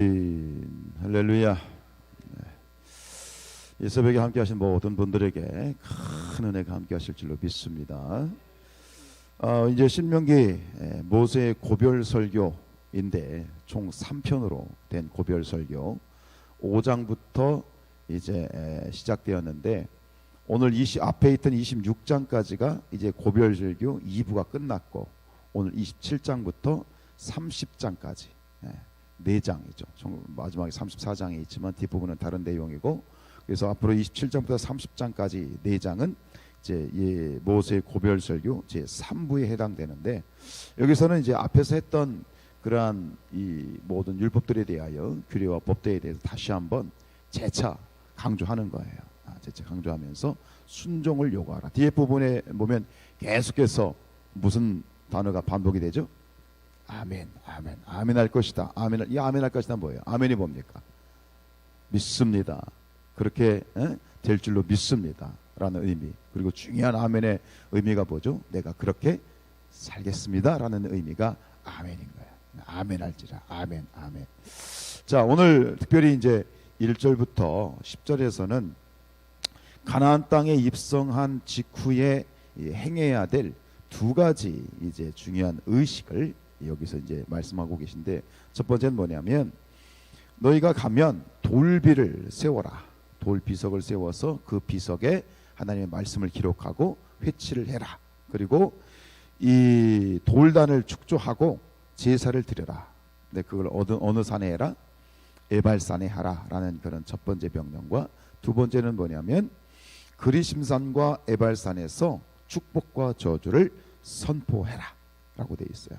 아멘. 할렐루야. 이 새벽에 함께 하신 모든 분들에게 큰 은혜가 함께 하실 줄로 믿습니다. 이제 신명기 모세의 고별 설교인데 총 3편으로 된 고별 설교 5장부터 이제 시작되었는데 오늘 앞에 있던 26장까지가 이제 고별 설교 2부가 끝났고 오늘 27장부터 30장까지 4장이죠. 마지막에 34장이 있지만 뒷부분은 다른 내용이고, 그래서 앞으로 27장부터 30장까지 4장은 이제 모세의 고별 설교 제 3부에 해당되는데, 여기서는 이제 앞에서 했던 그러한 이 모든 율법들에 대하여 규례와 법도에 대해서 다시 한번 재차 강조하는 거예요. 재차 강조하면서 순종을 요구하라. 뒤에 부분에 보면 계속해서 무슨 단어가 반복이 되죠? 아멘, 아멘, 아멘 할 것이다. 아멘, 이 아멘 할 것이다 뭐예요? 아멘이 뭡니까? 믿습니다. 그렇게 될 줄로 믿습니다. 라는 의미. 그리고 중요한 아멘의 의미가 뭐죠? 내가 그렇게 살겠습니다. 라는 의미가 아멘인 거예요. 아멘 할지라. 아멘, 아멘. 자, 오늘 특별히 이제 1절부터 10절에서는 가나안 땅에 입성한 직후에 행해야 될 두 가지 이제 중요한 의식을 여기서 이제 말씀하고 계신데, 첫 번째는 뭐냐면 너희가 가면 돌비를 세워라. 돌 비석을 세워서 그 비석에 하나님의 말씀을 기록하고 회치를 해라. 그리고 이 돌단을 축조하고 제사를 드려라. 근데 그걸 어느 산에 해라? 에발산에 하라. 라는 그런 첫 번째 명령과, 두 번째는 뭐냐면 그리심산과 에발산에서 축복과 저주를 선포해라 라고 되어 있어요.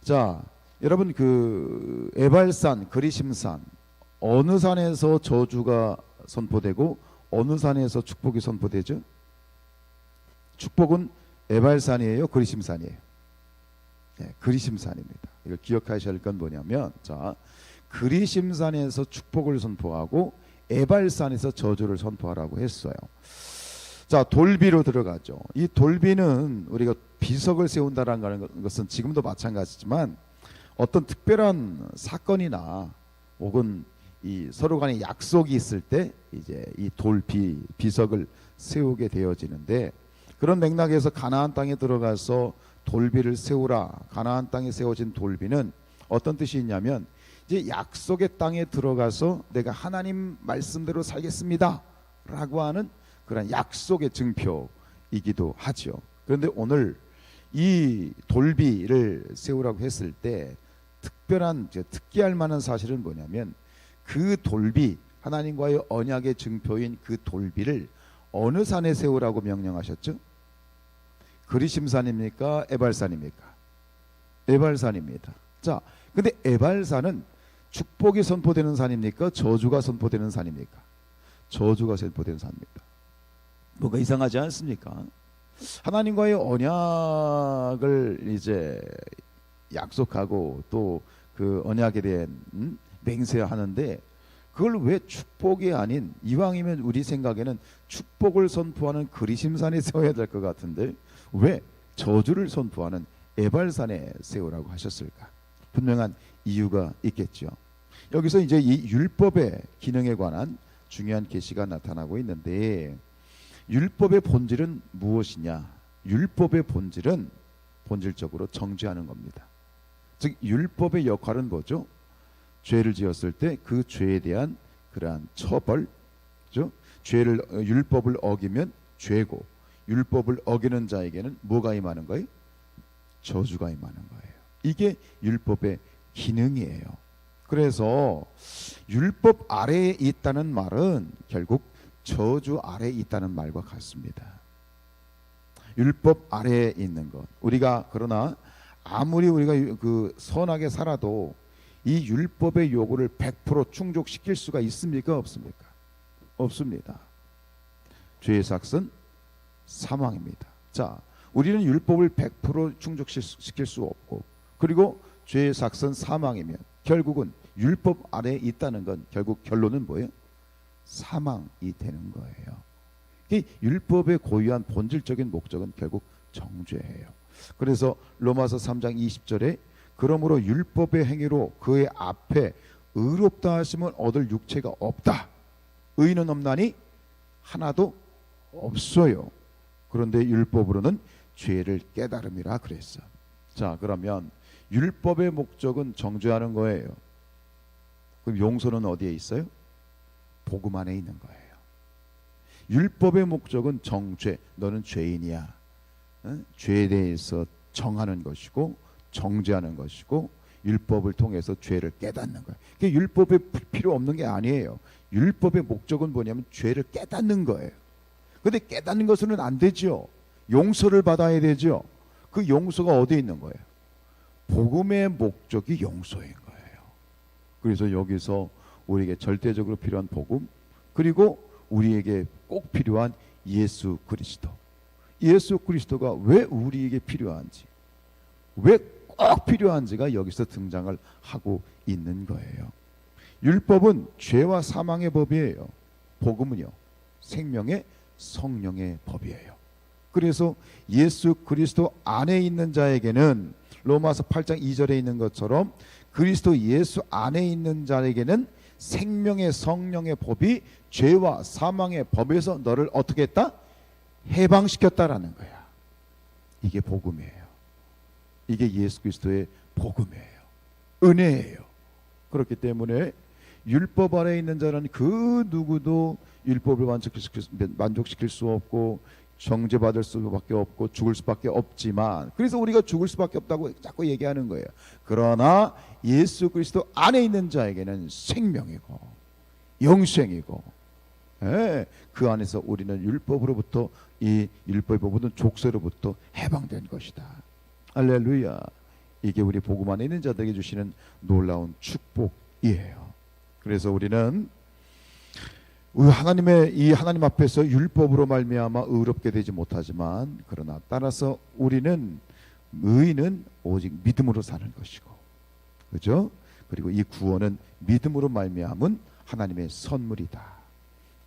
자, 여러분, 그 에발산, 그리심산, 어느 산에서 저주가 선포되고 어느 산에서 축복이 선포되죠? 축복은 에발산이에요, 그리심산이에요? 네, 그리심산입니다. 이걸 기억하셔야 할 건 뭐냐면, 자, 그리심산에서 축복을 선포하고 에발산에서 저주를 선포하라고 했어요. 자, 돌비로 들어가죠. 이 돌비는 우리가 비석을 세운다라는 것은 지금도 마찬가지지만 어떤 특별한 사건이나 혹은 이 서로 간에 약속이 있을 때 이제 이 비석을 세우게 되어지는데, 그런 맥락에서 가나안 땅에 들어가서 돌비를 세우라. 가나안 땅에 세워진 돌비는 어떤 뜻이 있냐면 이제 약속의 땅에 들어가서 내가 하나님 말씀대로 살겠습니다 라고 하는 그런 약속의 증표이기도 하죠. 그런데 오늘 이 돌비를 세우라고 했을 때 특별한 특기할 만한 사실은 뭐냐면 그 돌비, 하나님과의 언약의 증표인 그 돌비를 어느 산에 세우라고 명령하셨죠? 그리심산입니까? 에발산입니까? 에발산입니다. 자, 근데 에발산은 축복이 선포되는 산입니까? 저주가 선포되는 산입니까? 저주가 선포되는 산입니다. 뭐가 이상하지 않습니까? 하나님과의 언약을 이제 약속하고 또 그 언약에 대한 맹세하는데, 그걸 왜 축복이 아닌, 이왕이면 우리 생각에는 축복을 선포하는 그리심산에 세워야 될 것 같은데 왜 저주를 선포하는 에발산에 세우라고 하셨을까? 분명한 이유가 있겠죠. 여기서 이제 이 율법의 기능에 관한 중요한 계시가 나타나고 있는데, 율법의 본질은 무엇이냐? 율법의 본질은 본질적으로 정죄하는 겁니다. 즉 율법의 역할은 뭐죠? 죄를 지었을 때 그 죄에 대한 그러한 처벌, 그렇죠? 율법을 어기면 죄고, 율법을 어기는 자에게는 뭐가 임하는 거예요? 저주가 임하는 거예요. 이게 율법의 기능이에요. 그래서 율법 아래에 있다는 말은 결국 저주 아래에 있다는 말과 같습니다. 율법 아래에 있는 것. 그러나 아무리 우리가 그 선하게 살아도 이 율법의 요구를 100% 충족시킬 수가 있습니까? 없습니까? 없습니다. 죄의 삭은 사망입니다. 자, 우리는 율법을 100% 충족시킬 수 없고, 그리고 죄의 삭은 사망이면 결국은 율법 아래에 있다는 건 결국 결론은 뭐예요? 사망이 되는 거예요. 이 율법의 고유한 본질적인 목적은 결국 정죄예요. 그래서 로마서 3장 20절에 그러므로 율법의 행위로 그의 앞에 의롭다 하심을 얻을 육체가 없다. 의인은 없나니 하나도 없어요. 그런데 율법으로는 죄를 깨달음이라 그랬어. 자, 그러면 율법의 목적은 정죄하는 거예요. 그럼 용서는 어디에 있어요? 복음 안에 있는 거예요. 율법의 목적은 정죄, 너는 죄인이야. 죄에 대해서 정하는 것이고 정죄하는 것이고 율법을 통해서 죄를 깨닫는 거예요. 그러니까 율법이 필요 없는 게 아니에요. 율법의 목적은 뭐냐면 죄를 깨닫는 거예요. 그런데 깨닫는 것은 안 되죠. 용서를 받아야 되죠. 그 용서가 어디에 있는 거예요? 복음의 목적이 용서인 거예요. 그래서 여기서 우리에게 절대적으로 필요한 복음, 그리고 우리에게 꼭 필요한 예수 그리스도. 예수 그리스도가 왜 우리에게 필요한지, 왜 꼭 필요한지가 여기서 등장을 하고 있는 거예요. 율법은 죄와 사망의 법이에요. 복음은요, 생명의 성령의 법이에요. 그래서 예수 그리스도 안에 있는 자에게는 로마서 8장 2절에 있는 것처럼 그리스도 예수 안에 있는 자에게는 생명의 성령의 법이 죄와 사망의 법에서 너를 어떻게 했다? 해방시켰다라는 거야. 이게 복음이에요. 이게 예수 그리스도의 복음이에요. 은혜예요. 그렇기 때문에 율법 아래 있는 자는 그 누구도 율법을 만족시킬 수 없고 정죄받을 수밖에 없고 죽을 수밖에 없지만, 그래서 우리가 죽을 수밖에 없다고 자꾸 얘기하는 거예요. 그러나 예수 그리스도 안에 있는 자에게는 생명이고 영생이고, 그 안에서 우리는 율법으로부터, 이 율법의 모든 족쇄로부터 해방된 것이다. 할렐루야. 이게 우리 복음 안에 있는 자들에게 주시는 놀라운 축복이에요. 그래서 우리는 하나님 앞에서 율법으로 말미암아 의롭게 되지 못하지만, 그러나 따라서 우리는 의인은 오직 믿음으로 사는 것이고, 그죠? 그리고 이 구원은 믿음으로 말미암은 하나님의 선물이다.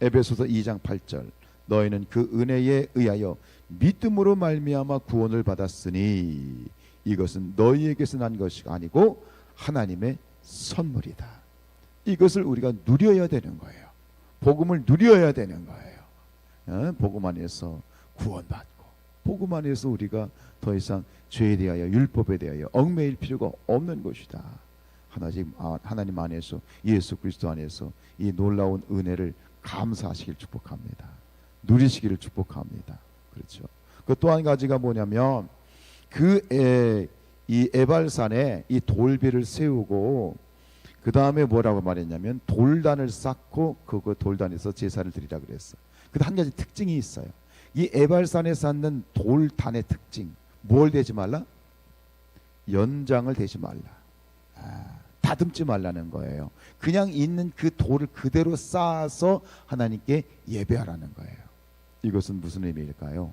에베소서 2장 8절, 너희는 그 은혜에 의하여 믿음으로 말미암아 구원을 받았으니 이것은 너희에게서 난 것이 아니고 하나님의 선물이다. 이것을 우리가 누려야 되는 거예요. 복음을 누려야 되는 거예요. 복음 안에서 구원받고, 복음 안에서 우리가 더 이상 죄에 대하여 율법에 대하여 얽매일 필요가 없는 것이다. 하나님 안에서, 예수 그리스도 안에서 이 놀라운 은혜를 감사하시길 축복합니다. 누리시기를 축복합니다. 그렇죠. 그 또 한 가지가 뭐냐면, 이 에발산에 이 돌비를 세우고 그 다음에 뭐라고 말했냐면 돌단을 쌓고 그 돌단에서 제사를 드리라 그랬어. 근데 한 가지 특징이 있어요. 이 에발산에 쌓는 돌단의 특징, 뭘 대지 말라? 연장을 대지 말라. 다듬지 말라는 거예요. 그냥 있는 그 돌을 그대로 쌓아서 하나님께 예배하라는 거예요. 이것은 무슨 의미일까요?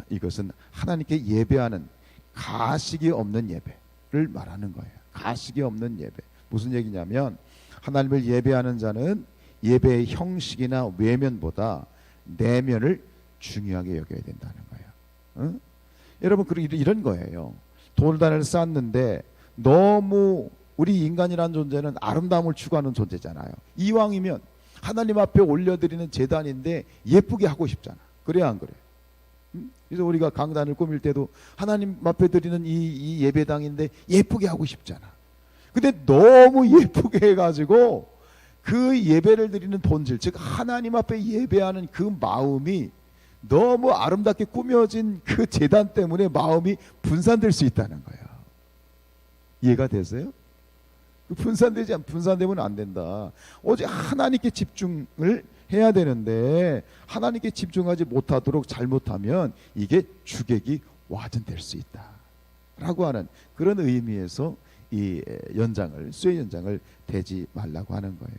이것은 하나님께 예배하는 가식이 없는 예배를 말하는 거예요. 가식이 없는 예배. 무슨 얘기냐면, 하나님을 예배하는 자는 예배의 형식이나 외면보다 내면을 중요하게 여겨야 된다는 거예요. 여러분, 이런 거예요. 돌단을 쌓았는데 너무 우리 인간이라는 존재는 아름다움을 추구하는 존재잖아요. 이왕이면 하나님 앞에 올려드리는 제단인데 예쁘게 하고 싶잖아. 그래 안 그래? 그래서 우리가 강단을 꾸밀 때도 하나님 앞에 드리는 이 예배당인데 예쁘게 하고 싶잖아. 근데 너무 예쁘게 해가지고 그 예배를 드리는 본질, 즉 하나님 앞에 예배하는 그 마음이 너무 아름답게 꾸며진 그 제단 때문에 마음이 분산될 수 있다는 거예요. 이해가 되세요? 분산되면 안 된다. 오직 하나님께 집중을 해야 되는데, 하나님께 집중하지 못하도록 잘못하면 이게 주객이 와전될 수 있다 라고 하는 그런 의미에서 이 쇠 연장을 대지 말라고 하는 거예요.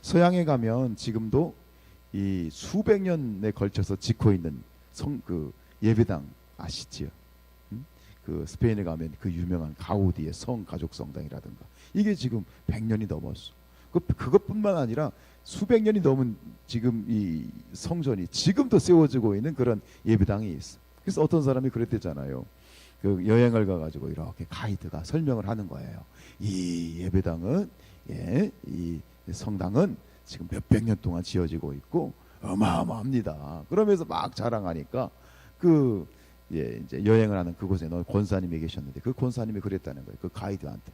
서양에 가면 지금도 이 수백 년에 걸쳐서 짓고 있는 예배당 아시지요? 그 스페인에 가면 그 유명한 가우디의 가족 성당이라든가, 이게 지금 100년이 넘었어. 그것뿐만 아니라 수백 년이 넘은 지금 이 성전이 지금도 세워지고 있는 그런 예배당이 있어. 그래서 어떤 사람이 그랬대잖아요. 그 여행을 가가지고 이렇게 가이드가 설명을 하는 거예요. 이 예배당은 이 성당은 지금 몇백 년 동안 지어지고 있고 어마어마합니다. 그러면서 막 자랑하니까 이제 여행을 하는 그곳에 권사님이 계셨는데 그 권사님이 그랬다는 거예요. 그 가이드한테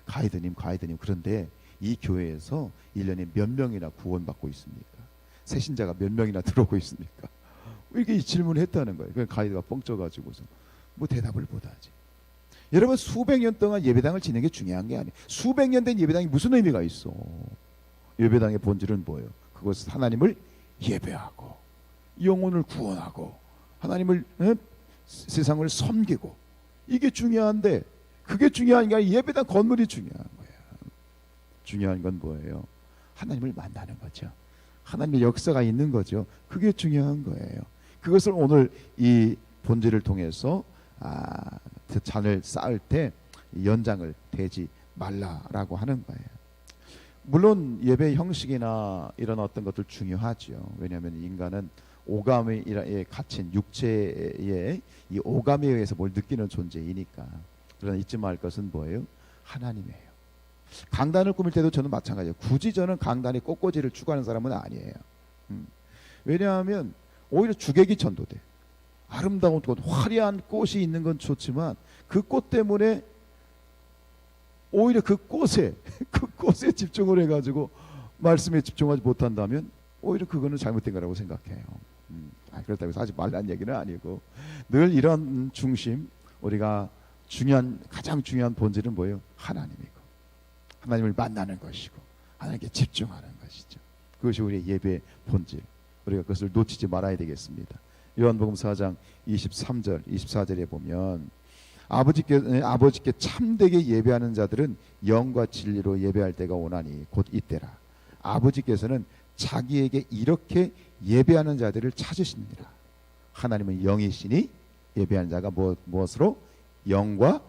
가이드님 그런데 이 교회에서 1년에 몇 명이나 구원받고 있습니까? 새신자가 몇 명이나 들어오고 있습니까? 이렇게 질문을 했다는 거예요. 그 가이드가 뻥쳐가지고서 뭐 대답을 못하지. 여러분 수백 년 동안 예배당을 지내는 게 중요한 게 아니에요. 수백 년 된 예배당이 무슨 의미가 있어? 예배당의 본질은 뭐예요? 그것은 하나님을 예배하고 영혼을 구원하고 하나님을 세상을 섬기고 이게 중요한데 그게 중요한 게 아니라 예배당 건물이 중요한 거예요. 중요한 건 뭐예요? 하나님을 만나는 거죠. 하나님의 역사가 있는 거죠. 그게 중요한 거예요. 그것을 오늘 이 본질을 통해서 잔을 쌓을 때 연장을 대지 말라라고 하는 거예요. 물론 예배 형식이나 이런 어떤 것들 중요하죠. 왜냐하면 인간은 오감에 갇힌 육체의 이 오감에 의해서 뭘 느끼는 존재이니까. 그러나 잊지 말 것은 뭐예요? 하나님이에요. 강단을 꾸밀 때도 저는 마찬가지예요. 굳이 저는 강단의 꽃꽂이를 추구하는 사람은 아니에요. 왜냐하면 오히려 주객이 전도돼. 아름다운 꽃, 화려한 꽃이 있는 건 좋지만 그 꽃 때문에 오히려 그 꽃에 집중을 해가지고 말씀에 집중하지 못한다면 오히려 그거는 잘못된 거라고 생각해요. 그렇다고 해서 하지 말라는 얘기는 아니고 늘 이런 중심, 우리가 가장 중요한 본질은 뭐예요? 하나님이고 하나님을 만나는 것이고 하나님께 집중하는 것이죠. 그것이 우리의 예배 본질. 우리가 그것을 놓치지 말아야 되겠습니다. 요한복음 4장 23절 24절에 보면 아버지께 참되게 예배하는 자들은 영과 진리로 예배할 때가 오나니 곧 이때라. 아버지께서는 자기에게 이렇게 예배하는 자들을 찾으십니다. 하나님은 영이시니 예배하는 자가 무엇으로? 영과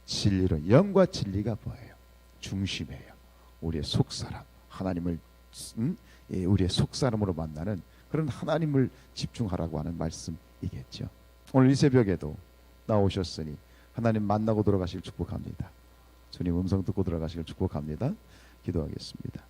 진리로. 영과 진리가 뭐예요? 중심이에요. 우리의 속사람, 하나님을 우리의 속사람으로 만나는 그런 하나님을 집중하라고 하는 말씀이겠죠. 오늘 이 새벽에도 나오셨으니 하나님 만나고 돌아가시길 축복합니다. 주님 음성 듣고 돌아가시길 축복합니다. 기도하겠습니다.